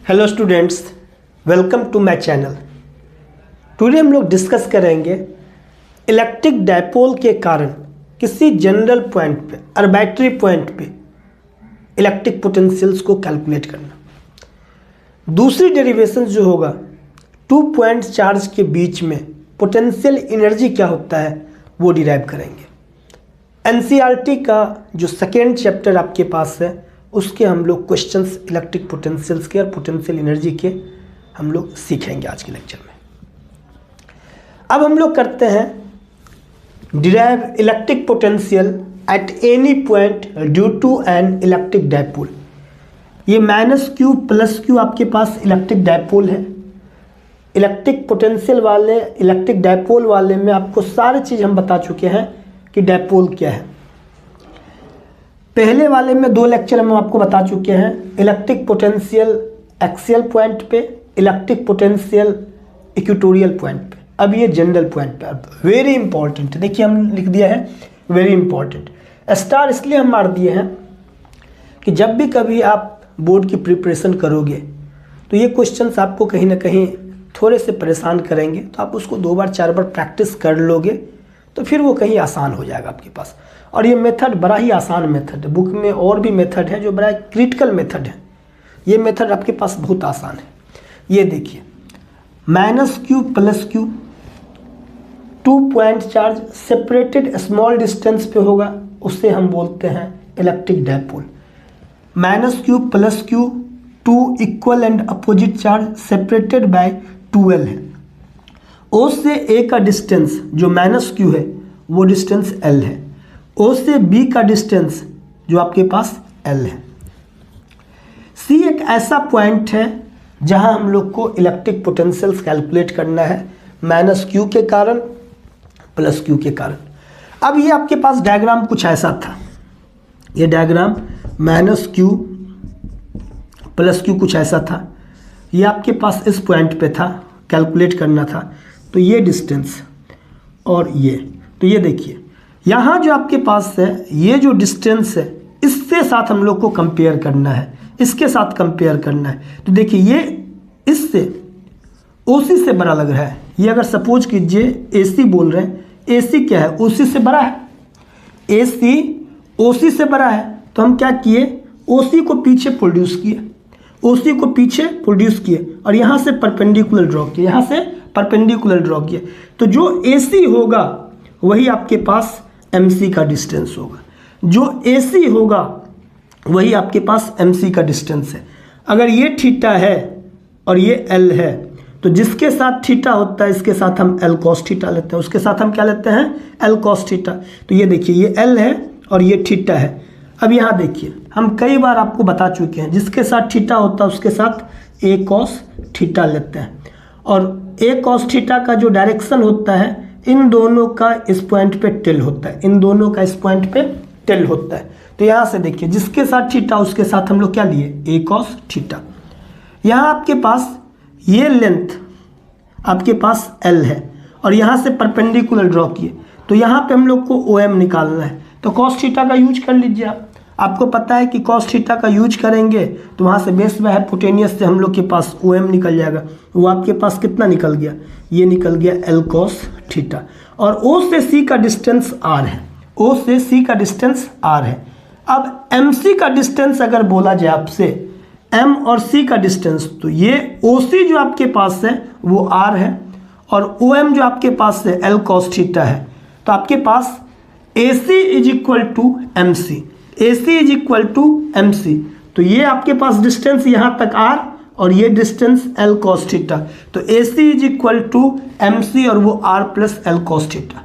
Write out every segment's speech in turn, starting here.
Hello students, welcome to my channel. Today हम लोग discuss करेंगे इलेक्ट्रिक डायपोल के कारण किसी जनरल पॉइंट पे, आर्बिट्रेरी पॉइंट पे इलेक्ट्रिक पोटेंशियल्स को कैलकुलेट करना। दूसरी डेरिवेशन जो होगा, 2 पॉइंट चार्ज के बीच में पोटेंशियल एनर्जी क्या होता है वो डिराइव करेंगे। एनसीईआरटी का जो सेकेंड चैप्टर आपके पास है उसके हम लोग क्वेश्चंस इलेक्ट्रिक पोटेंशियल्स के और पोटेंशियल एनर्जी के हम लोग सीखेंगे आज के लेक्चर में। अब हम लोग करते हैं derive electric potential at any point due to an electric dipole. ये -q + q आपके पास इलेक्ट्रिक डायपोल है। इलेक्ट्रिक पोटेंशियल वाले, इलेक्ट्रिक डायपोल वाले में आपको सारी चीज़ हम बता चुके हैं कि डायपोल क्या है। पहले वाले में 2 लेक्चर हम आपको बता चुके हैं, इलेक्ट्रिक पोटेंशियल एक्सियल पॉइंट पे, इलेक्ट्रिक पोटेंशियल इक्वेटोरियल पॉइंट पे। अब ये जनरल पॉइंट पे वेरी इंपॉर्टेंट है। देखिए हम लिख दिया है वेरी इंपॉर्टेंट। स्टार इसलिए हम मार दिए हैं कि जब भी कभी आप बोर्ड की प्रिपरेशन करोगे तो ये क्वेश्चंस आपको कहीं ना कहीं थोड़े से परेशान करेंगे, तो आप उसको 2 बार 4 बार प्रैक्टिस कर लोगे तो फिर वो कहीं आसान हो जाएगा आपके पास। और ये मेथड बड़ा ही आसान मेथड है। बुक में और भी मेथड है जो बड़ा क्रिटिकल मेथड है, ये मेथड आपके पास बहुत आसान है। ये देखिए -q + q, 2 point charge separated small distance पे होगा, उससे हम बोलते हैं electric dipole. -q + q, 2 equal and opposite charge separated by 2l है। O से A का डिस्टेंस जो -q है वो डिस्टेंस l है। O से B का डिस्टेंस जो आपके पास l है। C एक ऐसा पॉइंट है जहां हम लोग को इलेक्ट्रिक पोटेंशियल्स कैलकुलेट करना है -q के कारण +q के कारण। अब ये आपके पास डायग्राम कुछ ऐसा था, ये डायग्राम -q + q कुछ ऐसा था। ये आपके पास इस पॉइंट पे था, कैलकुलेट करना था। तो ये डिस्टेंस और ये, तो ये देखिए यहाँ जो आपके पास है ये जो डिस्टेंस है इससे साथ हम लोग को कंपेयर करना है, इसके साथ कंपेयर करना है। तो देखिए ये इससे OC से बड़ा लग रहा है। ये अगर सपोज कीजिए AC बोल रहे हैं, AC क्या है, OC से बड़ा है। AC OC से बड़ा है तो हम क्या किए, OC को पीछे प्रोड्यूस किए, OC को पीछे प्रोड्यूस किए और यहाँ से परपेंडिकुलर ड्रॉ किए, यहाँ से परपेंडिकुलर ड्रॉ किए। तो जो AC होगा वही आपके पास MC का डिस्टेंस होगा, जो AC होगा वही आपके पास MC का डिस्टेंस है। अगर ये थीटा है और ये L है तो जिसके साथ थीटा होता है इसके साथ हम L cos थीटा लेते हैं, उसके साथ हम क्या लेते हैं, L cos थीटा। तो ये देखिए ये L है और ये थीटा है। अब यहाँ देखिए हम कई बार आपको बता चुके हैं जिसके साथ थीटा होता है उसके साथ A cos थीटा लेते हैं, और A cos थीटा का जो डायरेक्शन होता है इन दोनों का इस पॉइंट पे टिल होता है, इन दोनों का इस पॉइंट पे टिल होता है। तो यहाँ से देखिए जिसके साथ थीटा उसके साथ हम लोग क्या लिए, A cos थीटा। यहाँ आपके पास ये लेंथ आपके पास L है और यहाँ से परपेंडिकुलर ड्रॉ किए, तो यहाँ पे हम लोग को OM निकालना है। तो cos थीटा का यूज कर लीजिए आप। आपको पता है कि cos थीटा का यूज करेंगे तो वहाँ से बेस बाय हाइपोटेनियस से हम लोग के पास OM निकल जाएगा। वो आपके पास कितना निकल गया, ये निकल गया L cos थीटा। और O से C का डिस्टेंस R है, O से C का डिस्टेंस R है। अब MC का डिस्टेंस अगर बोला जाए आपसे, M और C का डिस्टेंस, तो ये OC जो आपके पास है वो R है और OM जो आपके पास है L cos थीटा है। तो आपके पास AC = MC, AC = MC। तो ये आपके पास डिस्टेंस यहाँ तक R और ये डिस्टेंस L cos थीटा। तो AC = MC और वो R + L cos थीटा।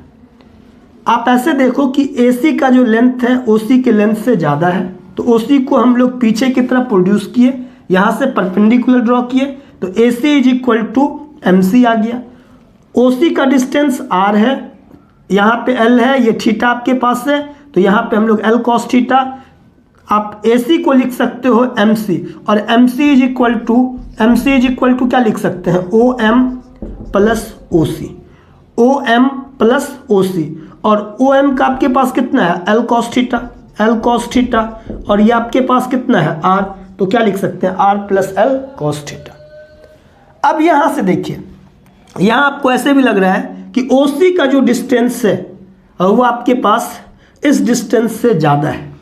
आप ऐसे देखो कि AC का जो लेंथ है OC के लेंथ से ज़्यादा है, तो OC को हम लोग पीछे की तरफ प्रोड्यूस किए, यहाँ से परपेंडिकुलर ड्रॉ किए, तो AC = MC आ गया। OC का डिस्टेंस R है, यहाँ पे L है, ये थीटा आपके पास है, तो यहाँ पे हम लोग L cos थीटा, आप AC को लिख सकते हो MC, और MC = क्या लिख सकते हैं, OM + OC, OM + OC। और OM का आपके पास कितना है, L cos थीटा, और ये आपके पास कितना है R, तो क्या लिख सकते हैं, R plus L cos theta. अब यहाँ से देखिए, यहाँ आपको ऐसे भी लग रहा है कि ओ सी का जो डिस्टेंस है वो आपके पास इस डिस्टेंस से ज़्यादा है।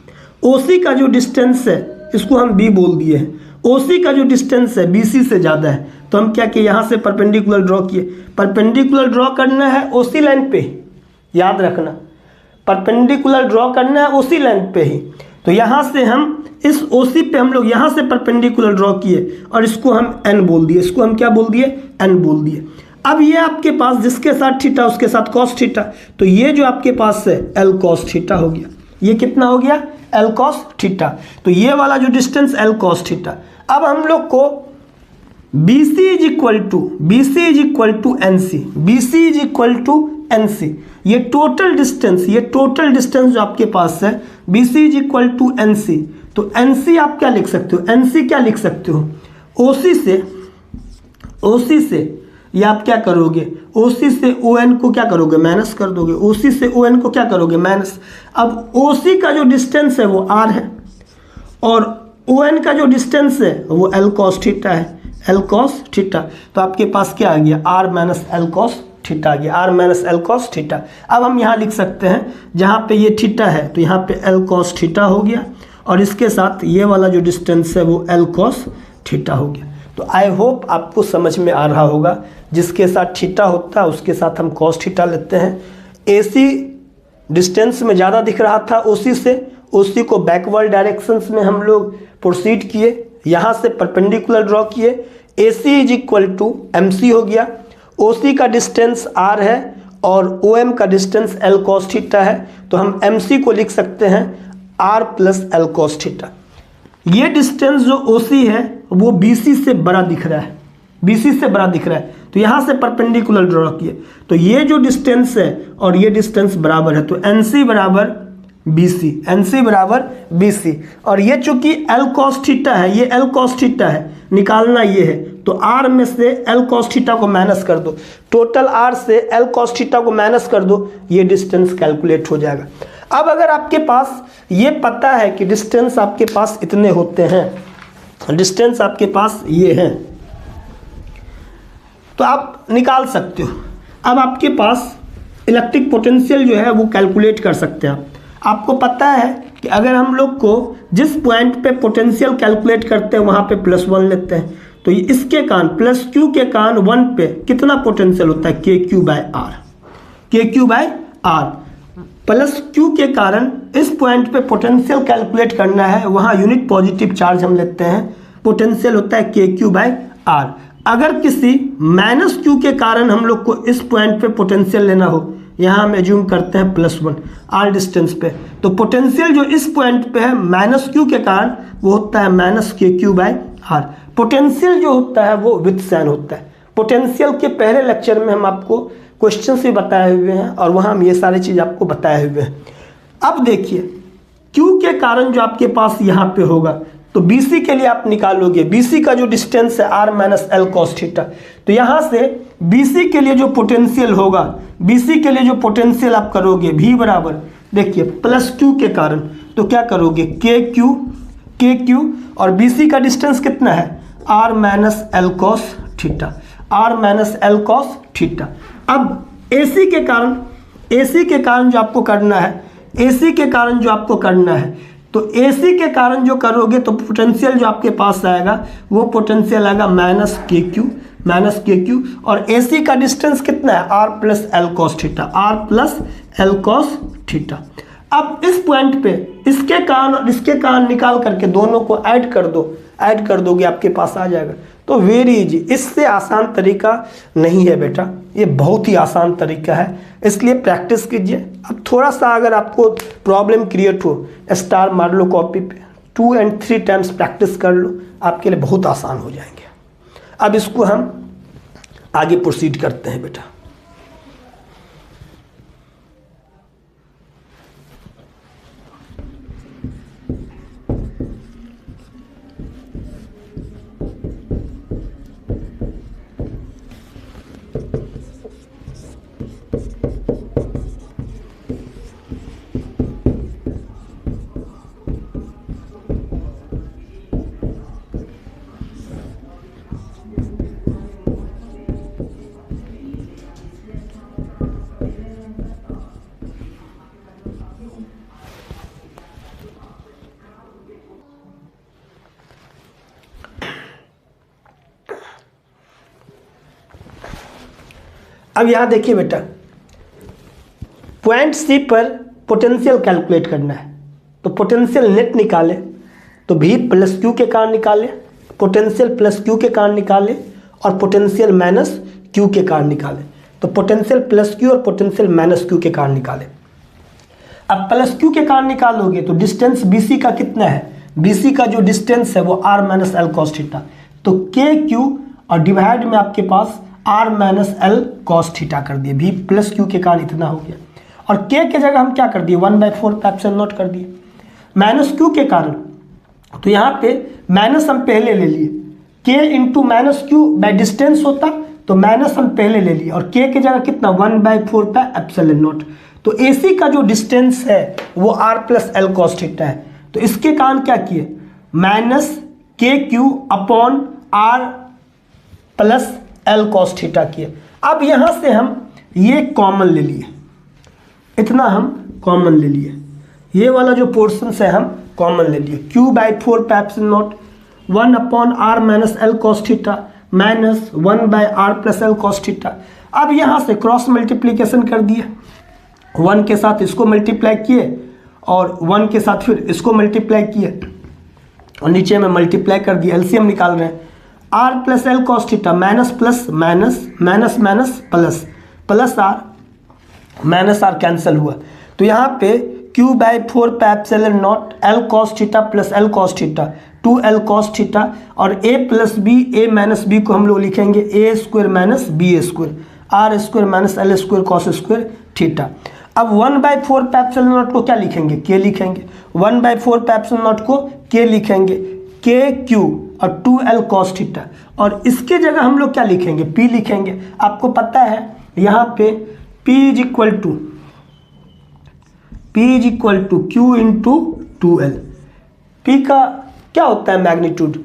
ओ सी का जो डिस्टेंस है इसको हम बी बोल दिए हैं, ओ सी का जो डिस्टेंस है बी सी से ज़्यादा है, तो हम क्या किए, यहाँ से परपेंडिकुलर ड्रॉ किए। परपेंडिकुलर ड्रॉ करना है ओ सी लाइन पे, याद रखना परपेंडिकुलर ड्रॉ करना है ओ सी लाइन पे ही। तो यहाँ से हम इस ओ सी पे हम लोग यहाँ से परपेंडिकुलर ड्रॉ किए और इसको हम एन बोल दिए, इसको हम क्या बोल दिए, एन बोल दिए। अब ये आपके पास जिसके साथ थीटा उसके साथ कॉस थीटा, तो ये जो आपके पास है एल कॉस थीटा हो गया। ये कितना हो गया, एल कॉस थीटा। तो ये वाला जो डिस्टेंस एल कॉस थीटा। अब हम लोग को B C is equal to N C, B C is equal to N C. ये टोटल डिस्टेंस जो आपके पास है B C is equal to N C. तो एन सी आप क्या लिख सकते हो, एन सी क्या लिख सकते हो, ओ सी से ये आप क्या करोगे, ओ सी से ओ एन को क्या करोगे, माइनस कर दोगे। ओ सी से ओ एन को क्या करोगे, माइनस। अब ओ सी का जो डिस्टेंस है वो आर है और ओ एन का जो डिस्टेंस है वो एल कॉस थीटा है, एल कॉस थीटा। तो आपके पास क्या आ गया, r minus l cos theta आ गया, r minus l cos theta. अब हम यहाँ लिख सकते हैं, जहाँ पे ये थीटा है तो यहाँ पे एल कॉस थीटा हो गया और इसके साथ ये वाला जो डिस्टेंस है वो एल कॉस थीटा हो गया। तो आई होप आपको समझ में आ रहा होगा, जिसके साथ थीटा होता है उसके साथ हम कॉस थीटा लेते हैं। एसी डिस्टेंस में ज़्यादा दिख रहा था ओसी से, ओसी को बैकवर्ड डायरेक्शंस में हम लोग प्रोसीड किए, यहाँ से परपेंडिकुलर ड्रॉ किए। AC is equal to M C हो गया, ओसी का डिस्टेंस आर है और ओ एम का डिस्टेंस एल कॉस थीटा है, तो हम एम सी को लिख सकते हैं R plus L cos theta. ये डिस्टेंस जो ओसी है वो बीसी से बड़ा दिख रहा है, बीसी से बड़ा दिख रहा है, तो यहाँ से परपेंडिकुलर ड्रॉ किए। तो ये जो डिस्टेंस है और ये डिस्टेंस बराबर है, तो एन सी बराबर बी सी, एन सी बराबर बी सी। और ये चूंकि एल कॉस थीटा है, ये एल कॉस थीटा है, निकालना ये है, तो आर में से एल कॉस थीटा को माइनस कर दो, टोटल आर से एल कॉस थीटा को माइनस कर दो, ये डिस्टेंस कैलकुलेट हो जाएगा। अब अगर आपके पास ये पता है कि डिस्टेंस आपके पास इतने होते हैं, डिस्टेंस आपके पास ये है, तो आप निकाल सकते हो। अब आपके पास इलेक्ट्रिक पोटेंशियल जो है वो कैलकुलेट कर सकते हैं। आपको पता है कि अगर हम लोग को जिस पॉइंट पे पोटेंशियल कैलकुलेट करते हैं वहाँ पे +1 लेते हैं, तो इसके कारण प्लस क्यू के कारण 1 पे कितना पोटेंशियल होता है, K Q by R, K Q by R. Plus Q के कारण इस पॉइंट पे पोटेंशियल कैलकुलेट करना है, वहाँ यूनिट पॉजिटिव चार्ज हम लेते हैं, पोटेंशियल होता है के क्यू बाय आर। अगर किसी माइनस क्यू के कारण हम लोग को इस पॉइंट पे पोटेंशियल लेना हो, यहाँ हम एज्यूम करते हैं +1 आर डिस्टेंस पे, तो पोटेंशियल जो इस पॉइंट पे है माइनस क्यू के कारण वो होता है माइनस के क्यू बाय आर। पोटेंशियल जो होता है वो विद साइन होता है। पोटेंशियल के पहले लेक्चर में हम आपको क्वेश्चन भी बताए हुए हैं और वहाँ हम ये सारी चीज़ आपको बताए हुए हैं। अब देखिए Q के कारण जो आपके पास यहाँ पे होगा, तो BC के लिए आप निकालोगे, BC का जो डिस्टेंस है R minus l cos theta, तो यहाँ से BC के लिए जो पोटेंशियल होगा, BC के लिए जो पोटेंशियल आप करोगे V बराबर, देखिए प्लस Q के कारण, तो क्या करोगे के क्यू और BC का डिस्टेंस कितना है R minus l cos theta, R minus l cos theta. अब AC के कारण जो आपको करना है, AC के कारण जो आपको करना है, तो AC के कारण जो करोगे तो पोटेंशियल जो आपके पास आएगा वो पोटेंशियल आएगा माइनस के क्यू और AC का डिस्टेंस कितना है R plus L cos theta, R plus L cos theta. अब इस पॉइंट पे इसके कारण और इसके कारण निकाल करके दोनों को ऐड कर दो, ऐड कर दोगे आपके पास आ जाएगा। तो वेरी इजी, इससे आसान तरीका नहीं है बेटा, ये बहुत ही आसान तरीका है, इसलिए प्रैक्टिस कीजिए। अब थोड़ा सा अगर आपको प्रॉब्लम क्रिएट हो, स्टार मार लो कॉपी पे, 2 और 3 टाइम्स प्रैक्टिस कर लो, आपके लिए बहुत आसान हो जाएंगे। अब इसको हम आगे प्रोसीड करते हैं बेटा। अब यहाँ देखिए बेटा, पॉइंट सी पर पोटेंशियल कैलकुलेट करना है, तो पोटेंशियल नेट निकाले तो V प्लस क्यू के कारण निकाले, पोटेंशियल प्लस क्यू के कारण निकाले और पोटेंशियल माइनस क्यू के कारण निकाले। तो पोटेंशियल प्लस क्यू और पोटेंशियल माइनस क्यू के कारण निकाले। अब प्लस क्यू के कारण निकालोगे तो डिस्टेंस BC का कितना है, BC का जो डिस्टेंस है वो R minus l cos theta, तो के क्यू और डिवाइड में आपके पास R minus l cos theta कर दिए। V प्लस क्यू के कारण इतना हो गया और के जगह हम क्या कर दिए 1/4 एप्सिलॉन नॉट कर दिए। माइनस क्यू के कारण तो यहाँ पे माइनस हम पहले ले लिए, के into minus Q by distance होता तो माइनस हम पहले ले लिए और के जगह कितना 1/4 एप्सिलॉन नॉट। तो AC का जो डिस्टेंस है वो R plus L cos theta है, तो इसके कारण क्या किए माइनस के Q upon R plus L cos theta किए। अब यहाँ से हम ये कॉमन ले लिए, इतना हम कॉमन ले लिए, ये वाला जो पोर्शन है हम कॉमन ले लिए, Q/4 epsilon not 1 upon R minus l cos theta minus 1/R plus L cos theta. अब यहाँ से क्रॉस मल्टीप्लीकेशन कर दिए, 1 के साथ इसको मल्टीप्लाई किए और 1 के साथ फिर इसको मल्टीप्लाई किए और नीचे में मल्टीप्लाई कर दिया, एलसीएम निकाल रहे हैं। R plus L cos theta minus plus minus minus minus plus plus R minus R cancel हुआ, तो यहाँ पे Q/4 epsilon not L cos theta plus L cos theta 2L cos theta और A plus B A minus B को हम लोग लिखेंगे A square minus B square R square minus L square cos square theta. अब 1/4 epsilon not को क्या लिखेंगे K लिखेंगे, 1/4 एप्सिलॉन नॉट को K लिखेंगे KQ और 2L कॉस थीटा और इसके जगह हम लोग क्या लिखेंगे P लिखेंगे। आपको पता है यहाँ पे P is equal to Q into 2L। P का क्या होता है magnitude,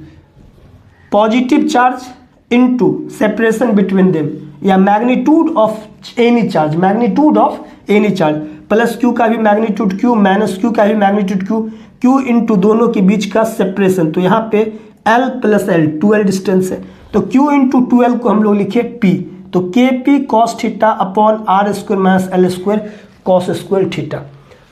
positive charge into separation between them या magnitude of any charge, magnitude of any charge. Plus q का भी मैग्नीट्यूड क्यू, माइनस क्यू का भी मैग्नीट्यूड क्यू, क्यू इंटू दोनों के बीच का सेपरेशन। तो यहाँ पे L plus L 2L distance है, तो Q इंटू 2L को हम लोग लिखे P, तो के P cos theta upon R square minus L square cos square theta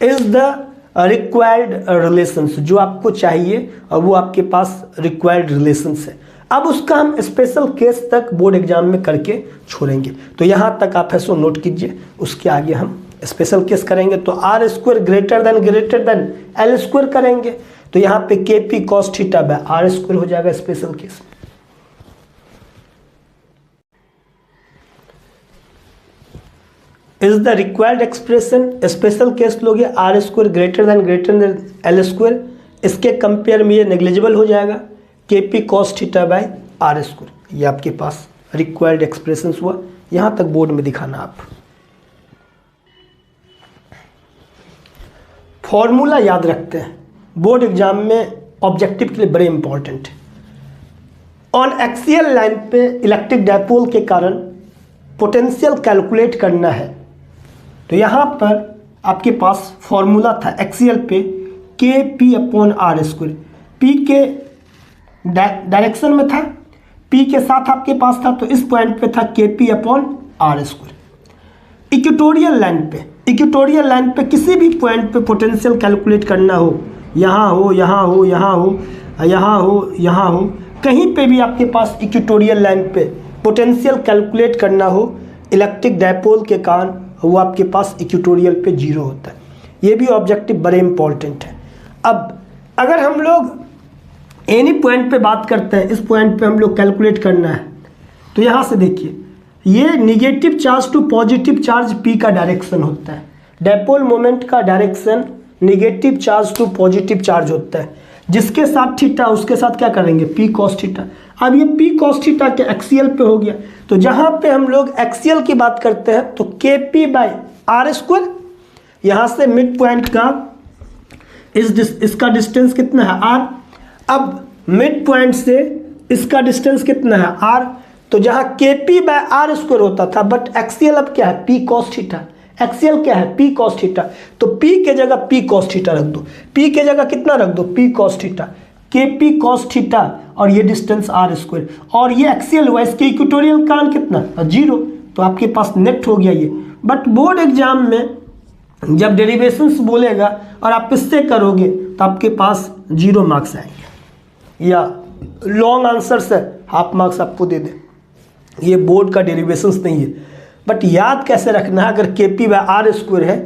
is the required relations, जो आपको चाहिए और वो आपके पास रिक्वायर्ड रिलेशंस है। अब उसका हम स्पेशल केस तक बोर्ड एग्जाम में करके छोड़ेंगे, तो यहाँ तक आप ऐसो नोट कीजिए, उसके आगे हम स्पेशल केस करेंगे। तो R square greater than L square करेंगे, तो यहाँ पे के P cos theta by R square हो जाएगा special case. Is the required expression, special case लोगे R square greater than L square, इसके कंपेयर में ये नेग्लिजिबल हो जाएगा के P cos theta by R square. ये आपके पास रिक्वायर्ड एक्सप्रेशन हुआ, यहाँ तक बोर्ड में दिखाना आप। फॉर्मूला याद रखते हैं, बोर्ड एग्जाम में ऑब्जेक्टिव के लिए बड़े इंपॉर्टेंट है। ऑन एक्सियल लाइन पे इलेक्ट्रिक डायपोल के कारण पोटेंशियल कैलकुलेट करना है, तो यहाँ पर आपके पास फॉर्मूला था एक्सियल पे के P upon R square, P के डायरेक्शन में था, पी के साथ आपके पास था, तो इस पॉइंट पे था के P upon R square. Equatorial line पे किसी भी पॉइंट पे पोटेंशियल कैलकुलेट करना हो, यहाँ हो, यहाँ हो, यहाँ हो, यहाँ हो, यहाँ हो, कहीं पे भी आपके पास इक्वेटोरियल लाइन पे पोटेंशियल कैलकुलेट करना हो इलेक्ट्रिक डायपोल के कारण, वो आपके पास इक्वेटोरियल पे 0 होता है। ये भी ऑब्जेक्टिव बड़े इंपॉर्टेंट है। अब अगर हम लोग एनी पॉइंट पे बात करते हैं, इस पॉइंट पे हम लोग कैलकुलेट करना है, तो यहाँ से देखिए ये negative charge to positive charge P का डायरेक्शन होता है। डायपोल मोमेंट का direction negative charge to positive charge होता है, जिसके साथ थीटा उसके साथ क्या करेंगे P कॉस थीटा। अब ये P कॉस थीटा के एक्सियल पे हो गया, तो जहाँ पे हम लोग एक्सियल की बात करते हैं तो के पी बाई R स्क्वायर, यहाँ से मिड पॉइंट का इसका डिस्टेंस कितना है R। अब मिड पॉइंट से इसका डिस्टेंस कितना है R, तो जहाँ के पी बाई R स्क्वायर होता था, बट एक्सियल अब क्या है P कॉस थीटा। एक्सियल क्या है P कॉस थीटा, तो P के जगह P कॉस थीटा रख दो, P के जगह कितना रख दो P कॉस थीटा, के पी कॉस थीटा और ये डिस्टेंस R स्क्वायर, और ये एक्सियल हुआ, इसके इक्वेटोरियल कारण कितना 0, तो आपके पास नेट हो गया ये। बट बोर्ड एग्जाम में जब डेरिवेशंस बोलेगा और आप इससे करोगे तो आपके पास 0 मार्क्स आएंगे, या लॉन्ग आंसर से हाफ मार्क्स आपको दे दे। ये बोर्ड का डेरिवेशंस नहीं है। बट याद कैसे रखना है, अगर KP/R² है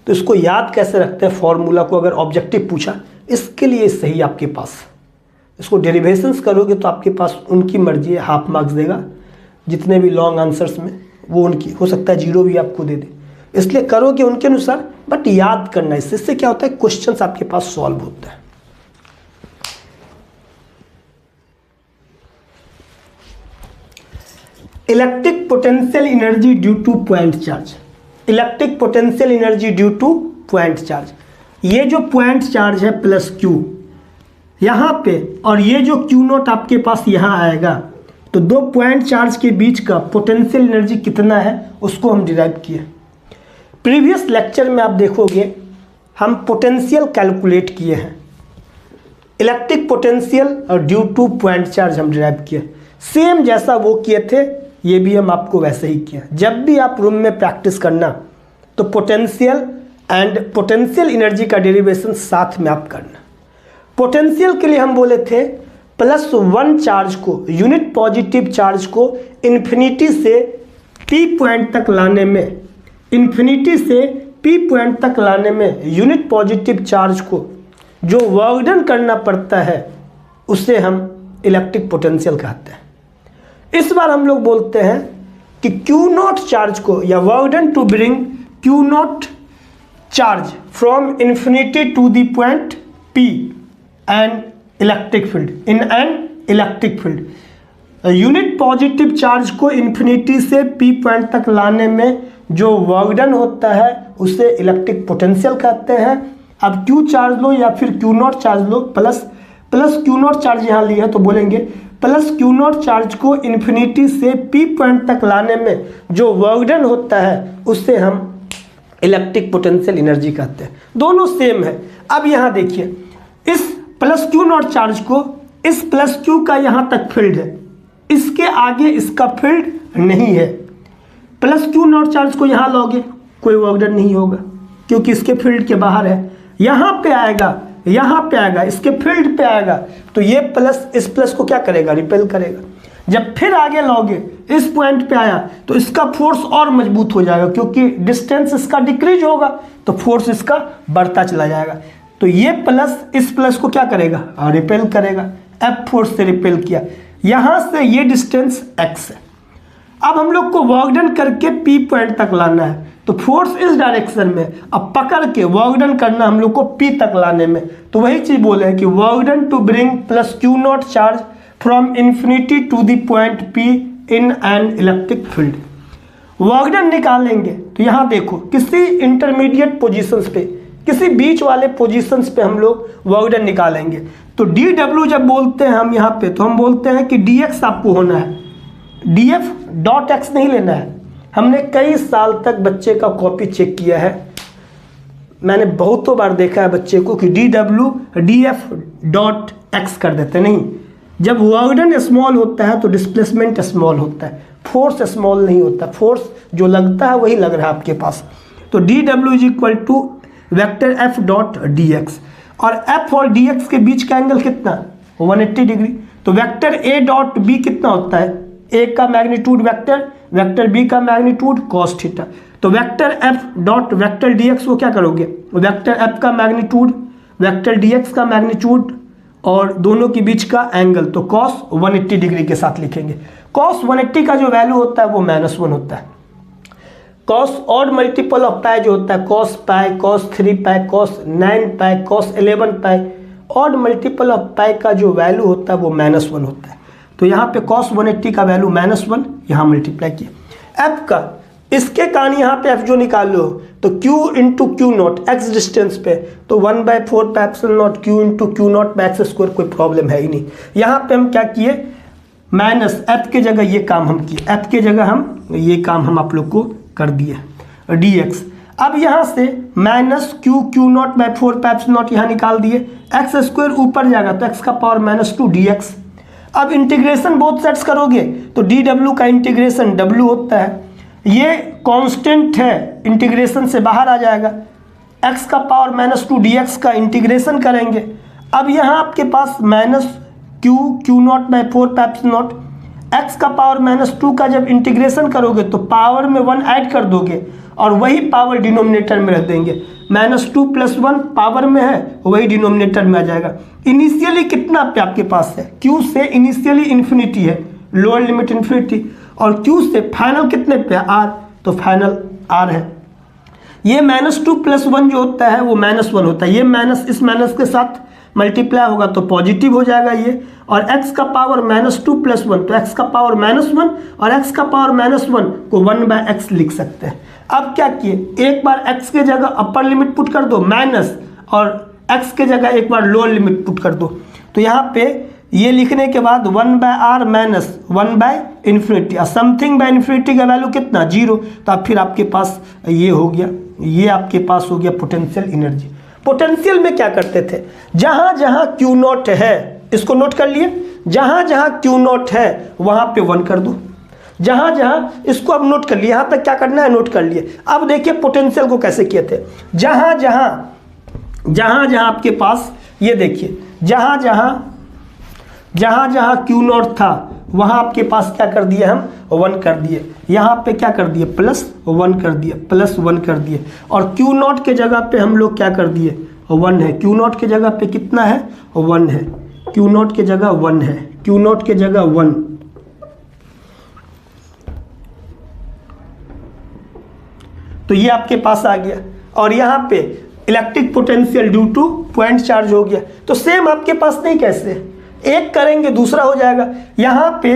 तो इसको याद कैसे रखते हैं फॉर्मूला को, अगर ऑब्जेक्टिव पूछा, इसके लिए सही आपके पास। इसको डेरिवेशंस करोगे तो आपके पास उनकी मर्जी है, हाफ मार्क्स देगा। जितने भी लॉन्ग आंसर्स में वो उनकी, हो सकता है 0 भी आपको दे दे, इसलिए करोगे उनके अनुसार। बट याद करना, इससे क्या होता है, क्वेश्चंस आपके पास सॉल्व होता है। Electric potential energy due two point charge. Electric potential energy due two point charge, ये जो पॉइंट चार्ज है +Q यहाँ पे, और ये जो Q0 आपके पास यहाँ आएगा, तो 2 पॉइंट चार्ज के बीच का पोटेंशियल एनर्जी कितना है उसको हम डिराइव किए। प्रीवियस लेक्चर में आप देखोगे हम पोटेंशियल कैलकुलेट किए हैं, इलेक्ट्रिक पोटेंशियल और ड्यू टू पॉइंट चार्ज हम डिराइव किए। सेम जैसा वो किए थे ये भी हम आपको वैसे ही किया। जब भी आप रूम में प्रैक्टिस करना तो पोटेंशियल एंड पोटेंशियल एनर्जी का डेरिवेशन साथ में आप करना। पोटेंशियल के लिए हम बोले थे +1 चार्ज को, यूनिट पॉजिटिव चार्ज को इन्फिनिटी से P पॉइंट तक लाने में, इन्फिनिटी से P पॉइंट तक लाने में यूनिट पॉजिटिव चार्ज को जो वर्क डन करना पड़ता है उसे हम इलेक्ट्रिक पोटेंशियल कहते हैं। इस बार हम लोग बोलते हैं कि Q0 चार्ज को, या work done to bring Q0 charge from infinity to the point P and electric field, in an electric field. Unit positive charge को इन्फिनिटी से P पॉइंट तक लाने में जो वर्क डन होता है उसे इलेक्ट्रिक पोटेंशियल कहते हैं। अब Q चार्ज लो या फिर Q0 चार्ज लो, प्लस Q0 चार्ज यहाँ लिया है तो बोलेंगे +Q0 चार्ज को इन्फिनिटी से P पॉइंट तक लाने में जो वर्क डन होता है उससे हम इलेक्ट्रिक पोटेंशियल एनर्जी कहते हैं। दोनों सेम है। अब यहाँ देखिए, इस +Q0 चार्ज को, इस +Q का यहाँ तक फील्ड है, इसके आगे इसका फील्ड नहीं है। +Q0 चार्ज को यहाँ लोगे कोई वर्क डन नहीं होगा क्योंकि इसके फील्ड के बाहर है। यहाँ पे आएगा, यहाँ पे आएगा, इसके फील्ड पे आएगा, तो ये प्लस इस प्लस को क्या करेगा, रिपेल करेगा। जब फिर आगे लोगे, इस पॉइंट पे आया तो इसका फोर्स और मजबूत हो जाएगा क्योंकि डिस्टेंस इसका डिक्रीज होगा तो फोर्स इसका बढ़ता चला जाएगा। तो ये प्लस इस प्लस को क्या करेगा, रिपेल करेगा। F फोर्स से रिपेल किया, यहाँ से ये डिस्टेंस x है। अब हम लोग को वर्क डन करके P पॉइंट तक लाना है तो फोर्स इस डायरेक्शन में, अब पकड़ के वर्क डन करना हम लोग को P तक लाने में। तो वही चीज बोले हैं कि work done to bring +Q0 charge from infinity to the point P in an electric field. Work done निकालेंगे तो यहाँ देखो, किसी इंटरमीडिएट पोजीशंस पे, किसी बीच वाले पोजीशंस पे हम लोग वर्क डन निकालेंगे। तो dW जब बोलते हैं हम यहाँ पे, तो हम बोलते हैं कि dx आपको होना है, dF.x नहीं लेना है। हमने कई साल तक बच्चे का कॉपी चेक किया है, मैंने बहुतों बार देखा है बच्चे को कि dW dF.x कर देते। नहीं, जब वर्क डन स्मॉल होता है तो डिस्प्लेसमेंट स्मॉल होता है, फोर्स स्मॉल नहीं होता। फोर्स जो लगता है वही लग रहा है आपके पास। तो dW = वेक्टर F.dx, और F और dx के बीच का एंगल कितना, 180 डिग्री। तो वेक्टर A.B कितना होता है, A का मैग्नीट्यूड वेक्टर, वेक्टर B का मैग्नीट्यूड cos थीटा। तो वेक्टर F.वेक्टर dx को क्या करोगे, वेक्टर F का मैग्नीट्यूड, वेक्टर dx का मैग्नीट्यूड और दोनों के बीच का एंगल, तो cos 180 डिग्री के साथ लिखेंगे। cos 180 का जो वैल्यू होता है वो -1 होता है। cos odd multiple of pi जो होता है, cos pi, cos 3 pi, cos 9 pi, cos 11 pi, odd multiple of pi का जो वैल्यू होता है वो -1 होता है। तो यहाँ पे cos 180 का वैल्यू -1 यहाँ मल्टीप्लाई किया। F का, इसके कारण यहाँ पे F जो निकाल लो तो Q into Q0 x distance पे, तो 1/4 πε0 Q into Q0 x square, कोई प्रॉब्लम है ही नहीं। यहाँ पे हम क्या किए, माइनस F के जगह ये काम हम किए, F के जगह हम ये काम हम आप लोग को कर दिए dx। अब यहाँ से -Q0/4 πε0 यहाँ निकाल दिए, x स्क्वायर ऊपर जाएगा तो x का पावर -2 dx। अब इंटीग्रेशन बोथ साइड्स करोगे तो dw का इंटीग्रेशन w होता है, ये कांस्टेंट है, इंटीग्रेशन से बाहर आ जाएगा। x का पावर -2 dx का इंटीग्रेशन करेंगे। अब यहाँ आपके पास -q/4π0 x का पावर -2 का जब इंटीग्रेशन करोगे तो पावर में 1 ऐड कर दोगे और वही पावर डिनोमिनेटर में रख देंगे। -2 + 1 पावर में है, वही डिनोमिनेटर में आ जाएगा। इनिशियली कितना पे आपके पास है, q से इनिशियली इन्फिनिटी है, लोअर लिमिट इन्फिनिटी, और q से फाइनल कितने पे है, r, तो फाइनल r है। ये -2 + 1 जो होता है वो -1 होता है, ये माइनस इस माइनस के साथ मल्टीप्लाई होगा तो पॉजिटिव हो जाएगा ये, और x का पावर -2 + 1 तो x का पावर -1 और x का पावर -1 को 1/x लिख सकते हैं। अब क्या किए, एक बार x के जगह अपर लिमिट पुट कर दो माइनस, और x के जगह एक बार लोअर लिमिट पुट कर दो, तो यहाँ पे ये लिखने के बाद 1/r माइनस 1/∞, और समथिंग बाय इन्फिनिटी का वैल्यू कितना, 0, तो अब फिर आपके पास ये हो गया, ये आपके पास हो गया पोटेंशियल एनर्जी। पोटेंशियल में क्या करते थे, जहाँ जहाँ Q0 है, इसको नोट कर लिए, जहाँ जहाँ Q0 है वहाँ पे 1 कर दो, जहाँ जहाँ, इसको अब नोट कर लिए, यहाँ तक क्या करना है नोट कर लिए। अब देखिए पोटेंशियल को कैसे किए थे, जहाँ जहाँ आपके पास, ये देखिए जहाँ जहाँ Q0 था वहाँ आपके पास क्या कर दिए, हम 1 कर दिए, यहाँ पे क्या कर दिए, +1 कर दिए, +1 कर दिए, और Q0 के जगह पे हम लोग क्या कर दिए, 1 है, Q0 के जगह पे कितना है, 1 है, Q0 के जगह 1 है, Q0 के जगह 1। तो ये आपके पास आ गया, और यहाँ पे electric potential due two point charge हो गया। तो सेम आपके पास नहीं, कैसे, एक करेंगे दूसरा हो जाएगा। यहाँ पे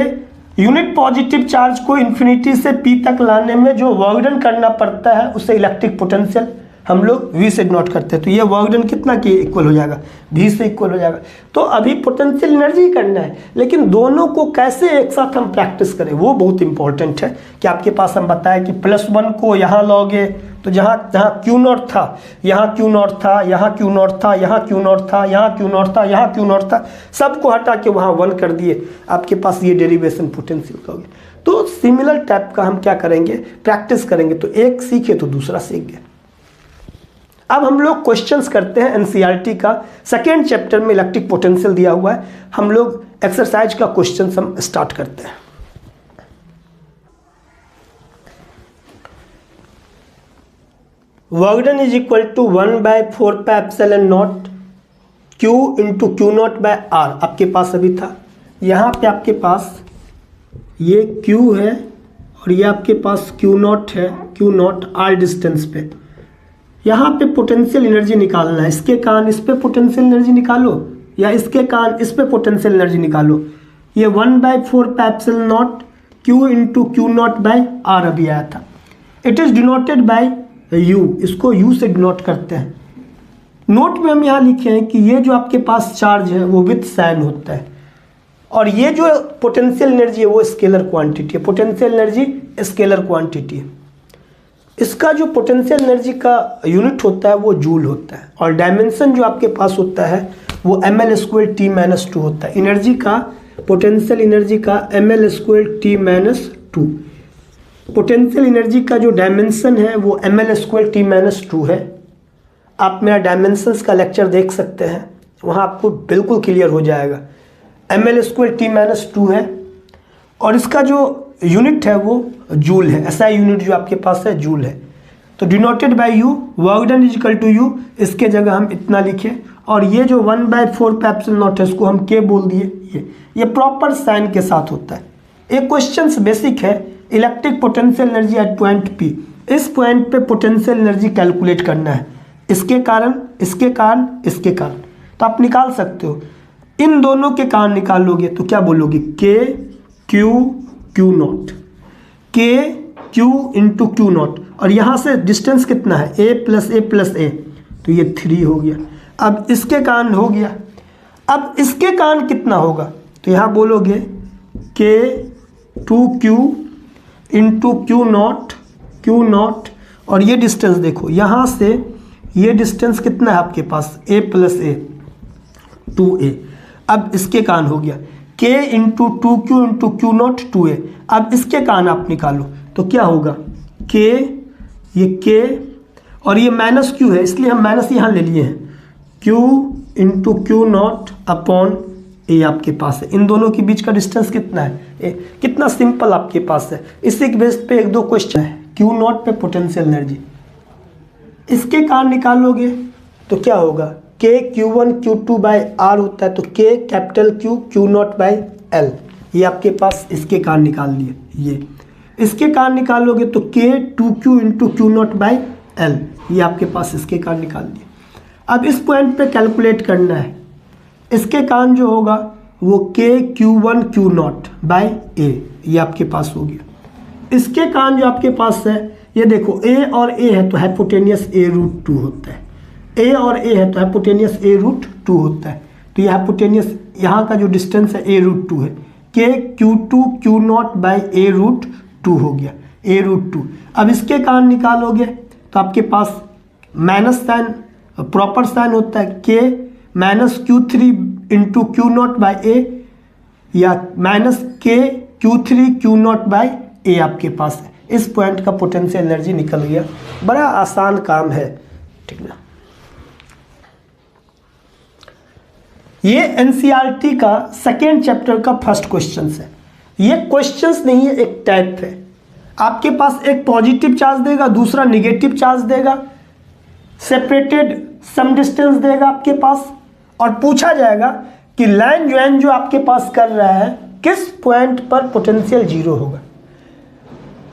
यूनिट पॉजिटिव चार्ज को इन्फिनिटी से p तक लाने में जो वर्क डन करना पड़ता है उसे इलेक्ट्रिक पोटेंशियल हम लोग v से डिनोट करते हैं, तो ये वर्क डन कितना के इक्वल हो जाएगा, v से इक्वल हो जाएगा। तो अभी पोटेंशियल एनर्जी करना है, लेकिन दोनों को कैसे एक साथ हम प्रैक्टिस करें वो बहुत इंपॉर्टेंट है। कि आपके पास हम बताएं कि +1 को यहाँ लोगे तो जहाँ जहाँ Q0 था, यहाँ Q0 था, यहाँ Q0 था, यहाँ Q0 था, यहाँ Q0 था, यहाँ Q0 था, सबको हटा के वहाँ 1 कर दिए, आपके पास ये डेरिवेशन पोटेंशियल का हो गया। तो सिमिलर टाइप का हम क्या करेंगे, प्रैक्टिस करेंगे, तो एक सीखे तो दूसरा सीख गया। अब हम लोग क्वेश्चंस करते हैं एनसीईआरटी का, सेकेंड चैप्टर में इलेक्ट्रिक पोटेंशियल दिया हुआ है, हम लोग एक्सरसाइज का क्वेश्चन हम स्टार्ट करते हैं। Work done is equal to 1/4πε0 Q into Q0/r आपके पास अभी था। यहाँ पे आपके पास ये Q है और ये आपके पास Q0 है, Q0 r डिस्टेंस पे। यहाँ पे पोटेंशियल एनर्जी निकालना है, इसके कारण इस पे पोटेंशियल एनर्जी निकालो, या इसके कारण इस पे पोटेंशियल एनर्जी निकालो। ये 1/4πε0 Q इंटू Q0/r अभी आया था। It is denoted by U, इसको U से डिनोट करते हैं। नोट में हम यहाँ लिखे हैं कि ये जो आपके पास चार्ज है वो विथ साइन होता है, और ये जो पोटेंशियल एनर्जी है वो स्केलर क्वांटिटी है, पोटेंशियल एनर्जी स्केलर क्वांटिटी है। इसका जो पोटेंशियल एनर्जी का यूनिट होता है वो जूल होता है, और डायमेंशन जो आपके पास होता है वो ml²t-2 होता है। एनर्जी का, पोटेंशियल एनर्जी का ml²t-2, पोटेंशियल एनर्जी का जो डायमेंशन है वो ml²t-2 है। आप मेरा डायमेंशंस का लेक्चर देख सकते हैं, वहाँ आपको बिल्कुल क्लियर हो जाएगा। ml²t-2 है, और इसका जो यूनिट है वो जूल है, ऐसा यूनिट जो आपके पास है जूल है। तो denoted by U, work done is equal to U, इसके जगह हम इतना लिखे, और ये जो 1/4πε0 है इसको हम K बोल दिए। ये प्रॉपर साइन के साथ होता है। एक क्वेश्चन बेसिक है, electric potential energy at point P, इस पॉइंट पे पोटेंशियल एनर्जी कैलकुलेट करना है, इसके कारण, इसके कारण, इसके कारण। तो आप निकाल सकते हो, इन दोनों के कारण निकालोगे तो क्या बोलोगे, K Q Q0, K Q into Q0, और यहाँ से डिस्टेंस कितना है, A plus A plus A, तो ये 3 हो गया। अब इसके कारण हो गया, अब इसके कारण कितना होगा, तो यहाँ बोलोगे K 2Q इंटू Q0, और ये डिस्टेंस देखो, यहाँ से ये डिस्टेंस कितना है आपके पास, A प्लस A 2A। अब इसके कारण हो गया K into 2Q into Q0 2A। अब इसके कारण आप निकालो तो क्या होगा, के, ये के और ये माइनस क्यू है, इसलिए हम माइनस यहाँ ले लिए हैं, q into q naught upon a आपके पास है। इन दोनों के बीच का डिस्टेंस कितना है, ए। कितना सिंपल आपके पास है। इसी के बेस पे एक दो क्वेश्चन है। क्यू नॉट पे पोटेंशियल एनर्जी, इसके कारण निकालोगे तो क्या होगा, के Q1 Q2 बाई आर होता है, तो के capital Q Q not by L, ये आपके पास इसके कारण निकाल लिए। ये इसके कारण निकालोगे तो के 2Q into q naught by L, ये आपके पास इसके कारण निकाल लिए। अब इस पॉइंट पे कैलकुलेट करना है, इसके कारण जो होगा वो के Q1 Q नॉट बाई ए, ये आपके पास हो गया। इसके कारण जो आपके पास है, ये देखो ए और ए है तो हाइपोटेनियस ए रूट 2 होता है, ए और ए है तो हाइपोटेनियस ए रूट 2 होता है, तो ये हाइपोटेनियस यहाँ का जो डिस्टेंस है ए रूट 2 है, K Q2 Q not by a root 2 हो गया, ए रूट 2। अब इसके कारण निकालोगे तो आपके पास माइनस साइन, प्रॉपर साइन होता है, k minus Q3 into q naught by a, या माइनस के Q3 Q नॉट बाई ए आपके पास है। इस पॉइंट का पोटेंशियल एनर्जी निकल गया। बड़ा आसान काम है, ठीक ना। ये एनसीईआरटी का सेकेंड चैप्टर का फर्स्ट क्वेश्चन है। ये क्वेश्चंस नहीं है, एक टाइप है। आपके पास एक पॉजिटिव चार्ज देगा, दूसरा निगेटिव चार्ज देगा, सेपरेटेड सम डिस्टेंस देगा आपके पास, और पूछा जाएगा कि लाइन ज्वाइन जो आपके पास कर रहा है किस पॉइंट पर पोटेंशियल जीरो होगा।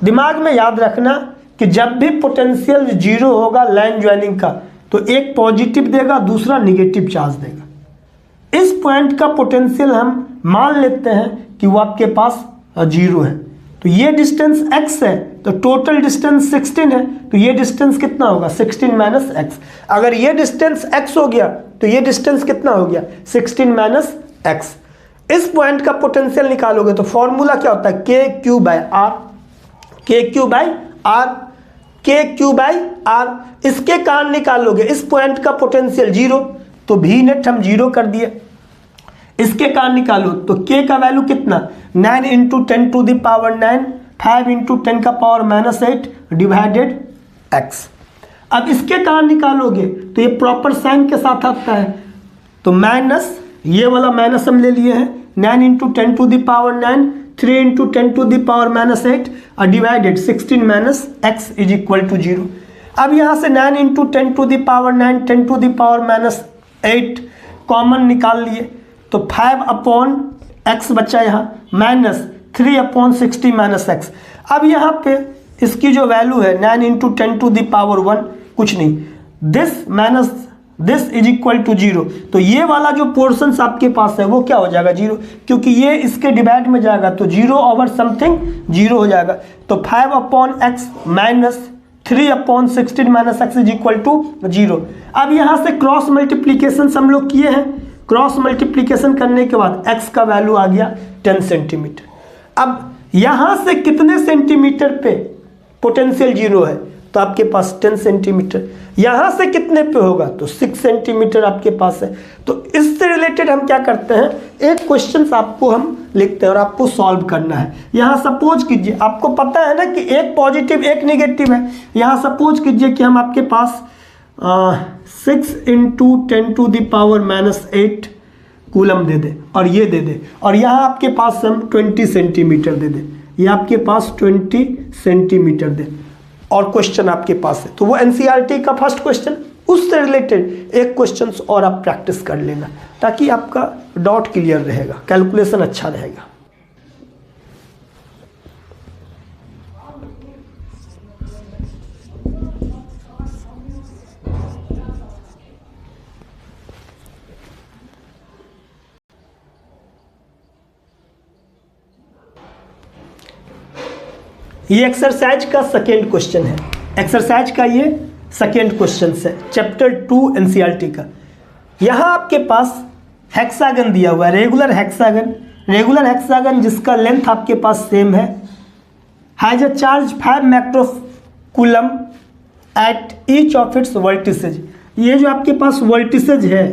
दिमाग में याद रखना कि जब भी पोटेंशियल जीरो होगा लाइन ज्वाइनिंग का, तो एक पॉजिटिव देगा, दूसरा निगेटिव चार्ज देगा। इस पॉइंट का पोटेंशियल हम मान लेते हैं कि वो आपके पास जीरो है, तो ये डिस्टेंस x है, तो टोटल डिस्टेंस 16 है, तो ये डिस्टेंस कितना होगा, 16 माइनस एक्स। अगर ये डिस्टेंस x हो गया तो ये डिस्टेंस कितना हो गया, 16 माइनस एक्स। इस पॉइंट का पोटेंशियल निकालोगे तो फॉर्मूला क्या होता है, K Q by are, K Q by are, K Q by are. इसके कारण निकालोगे इस पॉइंट का पोटेंशियल जीरो, तो भी नेट हम जीरो कर दिए। इसके कारण निकालो तो k का वैल्यू कितना, 9 into 10 to the power 9, 5 into 10 का पावर माइनस 8 डिवाइडेड x। अब इसके कारण निकालोगे तो ये प्रॉपर साइन के साथ आता है, तो माइनस, ये वाला माइनस हम ले लिए हैं, 9 into 10 to the power 9, 3 into 10 to the power minus 8 और divided 16 minus x is equal to 0। अब यहाँ से 9 into 10 to the power 9, 10 to the power minus 8 common निकाल लिए, तो 5 अपॉन एक्स बचा यहाँ, माइनस 3 अपॉन 60 माइनस एक्स। अब यहाँ पे इसकी जो वैल्यू है 9 इंटू 10 टू द पावर 1, कुछ नहीं, this minus this is equal to 0। तो ये वाला जो पोर्शन आपके पास है वो क्या हो जाएगा, 0, क्योंकि ये इसके डिवाइड में जाएगा तो 0 ओवर समथिंग 0 हो जाएगा। तो 5 upon X minus 3 upon 16 minus X is equal to 0। अब यहाँ से क्रॉस मल्टीप्लीकेशन हम लोग किए हैं, क्रॉस मल्टीप्लिकेशन करने के बाद x का वैल्यू आ गया 10 सेंटीमीटर। अब यहाँ से कितने सेंटीमीटर पे पोटेंशियल जीरो है, तो आपके पास 10 सेंटीमीटर। यहाँ से कितने पे होगा, तो 6 सेंटीमीटर आपके पास है। तो इससे रिलेटेड हम क्या करते हैं, एक क्वेश्चन आपको हम लिखते हैं और आपको सॉल्व करना है। यहाँ सपोज कीजिए, आपको पता है ना कि एक पॉजिटिव एक निगेटिव है। यहाँ सपोज कीजिए कि हम आपके पास 6 into 10 to the power minus 8 coulomb दे दे और ये दे दे, और यहाँ आपके पास हम 20 सेंटीमीटर दे दे, ये आपके पास 20 सेंटीमीटर दे, और क्वेश्चन आपके पास है। तो वो एनसीईआरटी का फर्स्ट क्वेश्चन, उससे रिलेटेड एक क्वेश्चन और आप प्रैक्टिस कर लेना, ताकि आपका डॉट क्लियर रहेगा, कैलकुलेशन अच्छा रहेगा। ये एक्सरसाइज का सेकेंड क्वेश्चन है, एक्सरसाइज का ये सेकेंड क्वेश्चन है चैप्टर 2 एनसीईआरटी का। यहाँ आपके पास हेक्सागन दिया हुआ है, रेगुलर हेक्सागन जिसका लेंथ आपके पास सेम है, has a charge 5 microcoulomb at each of its vertices. ये जो आपके पास वर्टिसेज है,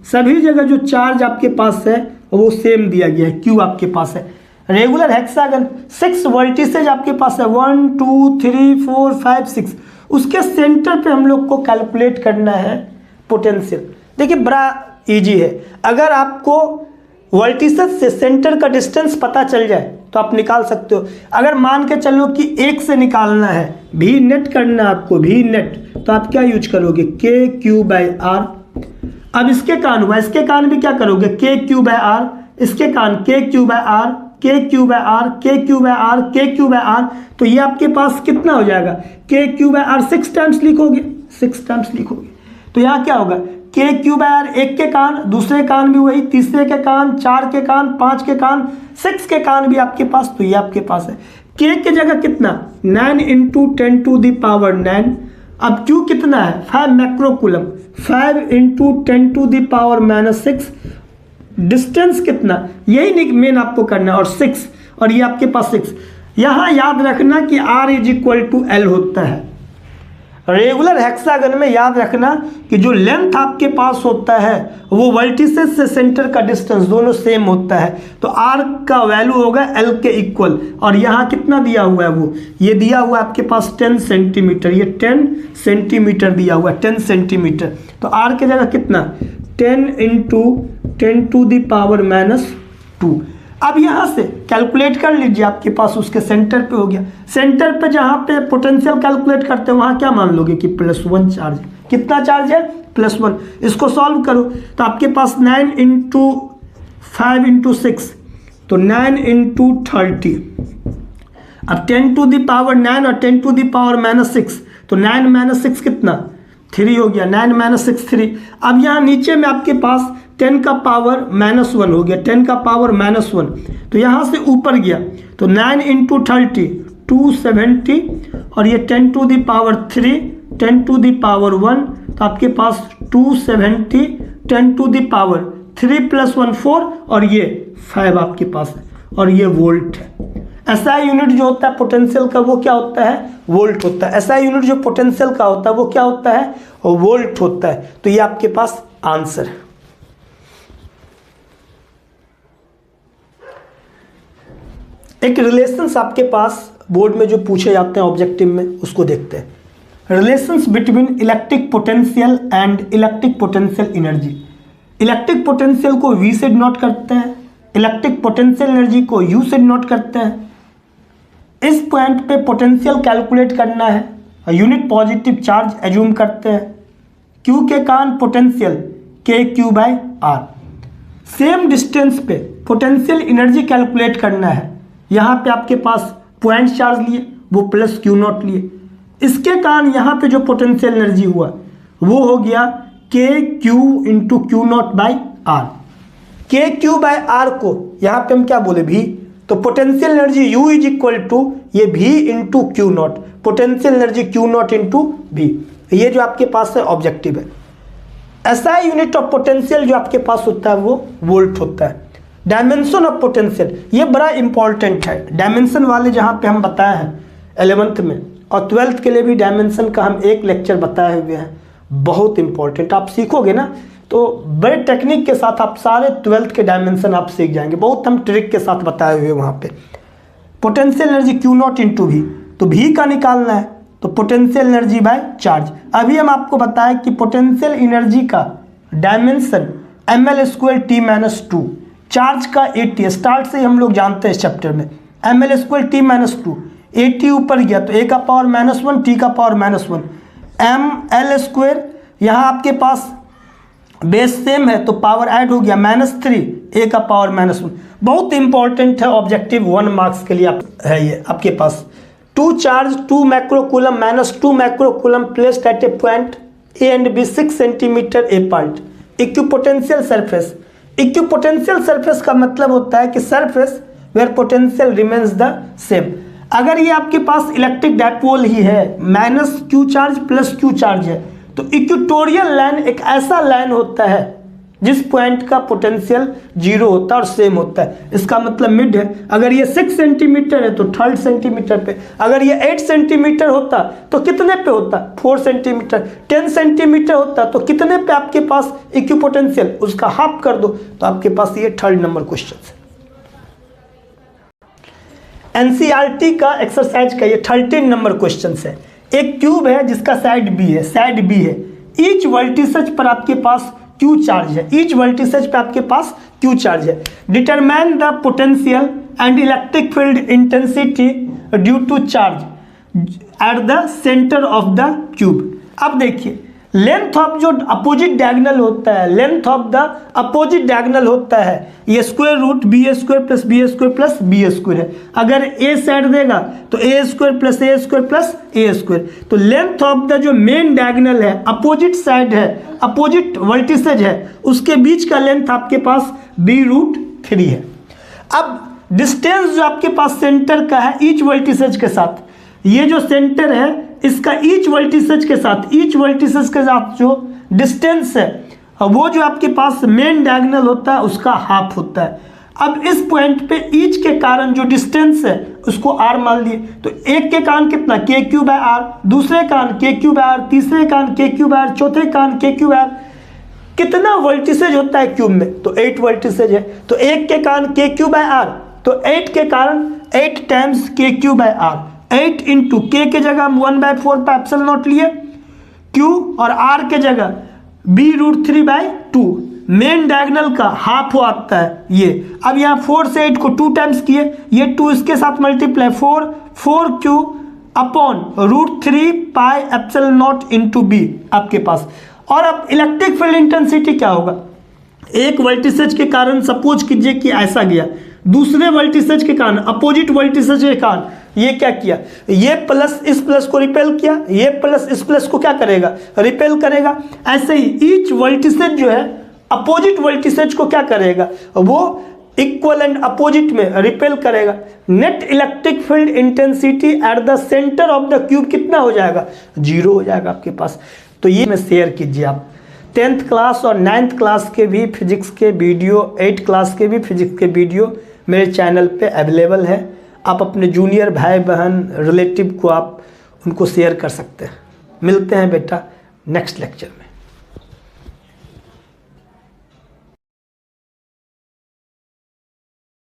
सभी जगह जो चार्ज आपके पास है वो सेम दिया गया है, क्यू आपके पास है। रेगुलर हेक्सागन 6 वर्टिसेज आपके पास है, 1 2 3 4 5 6, उसके सेंटर पे हम लोग को कैलकुलेट करना है पोटेंशियल। देखिए बड़ा इजी है, अगर आपको वर्टिसेस से सेंटर का डिस्टेंस पता चल जाए तो आप निकाल सकते हो। अगर मान के चलो कि 1 से निकालना है, भी नेट करना है आपको, भी नेट, तो आप क्या यूज करोगे, के क्यू बाई आर। अब इसके कान हुआ, इसके कान भी क्या करोगे, के क्यू बाई आर, इसके कान के Q by are, K Q by are, K Q by are, K Q by are, तो ये आपके पास कितना हो जाएगा, के क्यू बाई आर 6 टाइम्स लिखोगे, 6 टाइम्स लिखोगे, तो यहाँ क्या होगा, के क्यू बाई आर, एक के कान, दूसरे कान भी वही, तीसरे के कान, 4 के कान, 5 के कान, 6 के कान भी आपके पास, तो ये आपके पास है। के की जगह कितना, 9 इंटू 10 टू द पावर 9। अब क्यू कितना है, 5 microcoulomb, 5 into 10 to the power -6। Distance कितना, यही मेन आपको करना है, और 6, और ये आपके पास 6। यहाँ याद रखना कि R = L होता है। रेगुलर हेक्सागन में याद रखना कि जो लेंथ आपके पास होता है वो वर्टिसेस से सेंटर का डिस्टेंस दोनों सेम होता है, तो R का वैल्यू होगा L के इक्वल। और यहाँ कितना दिया हुआ है, वो ये दिया हुआ है आपके पास 10 सेंटीमीटर, ये 10 सेंटीमीटर दिया हुआ है, 10 सेंटीमीटर, तो R की जगह कितना, 10 इंटू 10 टू द पावर -2। अब यहाँ से कैलकुलेट कर लीजिए, आपके पास उसके सेंटर पे हो गया। सेंटर पे जहाँ पे पोटेंशियल कैलकुलेट करते हैं वहाँ क्या मान लोगे कि +1 चार्ज है। कितना चार्ज है, +1। इसको सॉल्व करो तो आपके पास 9 इंटू 5 इंटू 6, तो 9 इंटू 30। अब 10 टू द पावर 9 और 10 टू द पावर -6, तो 9 - 6 कितना, 3 हो गया, 9 - 6 3। अब यहाँ नीचे में आपके पास 10 का पावर -1 हो गया, 10 का पावर -1, तो यहाँ से ऊपर गया, तो 9 इंटू 30 270, और ये 10 to the power 3, 10 to the power 1, तो आपके पास 270, 10 टू द पावर 3 + 1 4, और ये 5 आपके पास है, और ये वोल्ट है। एसआई यूनिट जो होता है पोटेंशियल का वो क्या होता है, वोल्ट होता है। एसआई यूनिट जो पोटेंशियल का होता है वो क्या होता है, वोल्ट होता है। तो ये आपके पास आंसर है। एक रिलेशंस आपके पास बोर्ड में जो पूछे जाते हैं ऑब्जेक्टिव में, उसको देखते हैं। Relations between electric potential and electric potential energy. Electric potential को V से डिनोट करते हैं, इलेक्ट्रिक पोटेंशियल एनर्जी को U से डिनोट करते हैं। इस पॉइंट पे पोटेंशियल कैलकुलेट करना है, यूनिट पॉजिटिव चार्ज एज्यूम करते हैं। Q के कान पोटेंशियल KQ/R। सेम डिस्टेंस पे पोटेंशियल एनर्जी कैलकुलेट करना है। यहाँ पे आपके पास पॉइंट चार्ज लिए, वो +Q0 लिए। इसके कारण यहाँ पे जो पोटेंशियल एनर्जी हुआ वो हो गया KQ इंटू Q0/R। KQ/R को यहाँ पे हम क्या बोले, V, तो पोटेंशियल एनर्जी U = ये V into Q0, potential energy Q0 into V। ये जो आपके पास है ऑब्जेक्टिव है। एसआई यूनिट ऑफ पोटेंशियल जो आपके पास होता है वो वोल्ट होता है। डायमेंशन ऑफ पोटेंशियल ये बड़ा इंपॉर्टेंट है। डायमेंशन वाले जहाँ पे हम बताए हैं 11th में, और 12th के लिए भी डायमेंशन का हम एक लेक्चर बताए हुए हैं, बहुत इंपॉर्टेंट। आप सीखोगे ना तो बड़े टेक्निक के साथ आप सारे 12th के डायमेंशन आप सीख जाएंगे, बहुत हम ट्रिक के साथ बताए हुए वहाँ पे। Potential energy Q0 into V, तो V का निकालना है तो पोटेंशियल एनर्जी बाय चार्ज। अभी हम आपको बताएं कि पोटेंशियल एनर्जी का डायमेंशन mL²T-2, चार्ज का AT, स्टार्ट से ही हम लोग जानते हैं इस चैप्टर में, mL²T-2, AT ऊपर गया तो A का पावर -1, T का पावर -1, mL², यहाँ आपके पास बेस सेम है तो पावर ऐड हो गया -3, A का पावर -1। बहुत इंपॉर्टेंट है, ऑब्जेक्टिव 1 मार्क्स के लिए है ये आपके पास। 2 charge 2 microcoulomb -2 microcoulomb placed at a point A and B 6 centimetre apart. Equipotential surface. Equipotential surface का मतलब होता है कि surface where potential remains the same. अगर ये आपके पास इलेक्ट्रिक डायपोल ही है, -Q चार्ज +Q चार्ज है, तो इक्वेटोरियल लाइन एक ऐसा लाइन होता है जिस पॉइंट का पोटेंशियल 0 होता है और सेम होता है। इसका मतलब मिड है। अगर ये 6 सेंटीमीटर है तो 3rd सेंटीमीटर पे, अगर ये 8 सेंटीमीटर होता तो कितने पे होता, 4 सेंटीमीटर। 10 सेंटीमीटर होता तो कितने पे आपके पास इक्विपोटेंशियल, उसका हाफ कर दो तो आपके पास ये 3rd नंबर क्वेश्चन है। एनसीईआरटी का एक्सरसाइज का ये 13 नंबर क्वेश्चन है। एक क्यूब है जिसका साइड बी है, साइड बी है, ईच वर्टिसेज पर आपके पास क्यू चार्ज है, ईच वर्टिसेज पर आपके पास क्यू चार्ज है। Determine the potential and electric field intensity due to charge at the centre of the cube. अब देखिए लेंथ ऑफ जो अपोजिट डायगोनल होता है, length of the opposite diagonal होता है ये square root B square plus B square plus B square है। अगर ए साइड देगा तो ए स्क्वायर प्लस ए स्क्वायर प्लस ए स्क्वायर। तो लेंथ ऑफ द जो मेन डायगोनल है, अपोजिट साइड है, अपोजिट वर्टिसेज है, उसके बीच का लेंथ आपके पास b√3 है। अब डिस्टेंस जो आपके पास सेंटर का है ईच वर्टिसेज के साथ, ये जो सेंटर है इसका ईच वर्टिसेज के साथ, ईच वर्टिसेज के साथ जो डिस्टेंस है वो जो आपके पास मेन डायगोनल होता है उसका हाफ होता है। अब इस पॉइंट पे ईच के कारण जो डिस्टेंस है उसको r मान लिए, तो एक के कारण कितना KQ/r, दूसरे कारण KQ/r, तीसरे कारण KQ/r, चौथे कारण KQ/r। कितना वर्टिसेज होता है क्यूब में, तो 8 वर्टिसेज है, तो एक के कारण KQ/r, तो 8 के कारण 8 टाइम्स KQ/r, 8 इंटू के जगह हम 1/4 पे एप्सिलॉन नॉट लिए, Q और R के जगह b√3/2, मेन डायगोनल का हाफ आता है ये। अब यहाँ 4 से 8 को 2 टाइम्स किए, ये 2 इसके साथ multiply 4Q upon √3 pi epsilon not into b आपके पास। और अब इलेक्ट्रिक फील्ड इंटेंसिटी क्या होगा, एक वर्टिसेज के कारण सपोज कीजिए कि ऐसा गया, दूसरे वर्टिसेज के कारण, अपोजिट वर्टिसेज के कारण ये क्या किया, ये प्लस इस प्लस को रिपेल किया, ये प्लस इस प्लस को क्या करेगा, रिपेल करेगा। ऐसे ही ईच वर्टिसेज जो है अपोजिट वर्टिसेज को क्या करेगा, वो इक्वल एंड अपोजिट में रिपेल करेगा। Net electric field intensity at the centre of the cube कितना हो जाएगा, 0 हो जाएगा आपके पास। तो ये में शेयर कीजिए आप। 10th क्लास और 9th क्लास के भी फिजिक्स के वीडियो, 8th क्लास के भी फिजिक्स के वीडियो मेरे चैनल पे अवेलेबल है। आप अपने जूनियर भाई बहन रिलेटिव को आप उनको शेयर कर सकते हैं। मिलते हैं बेटा नेक्स्ट लेक्चर में।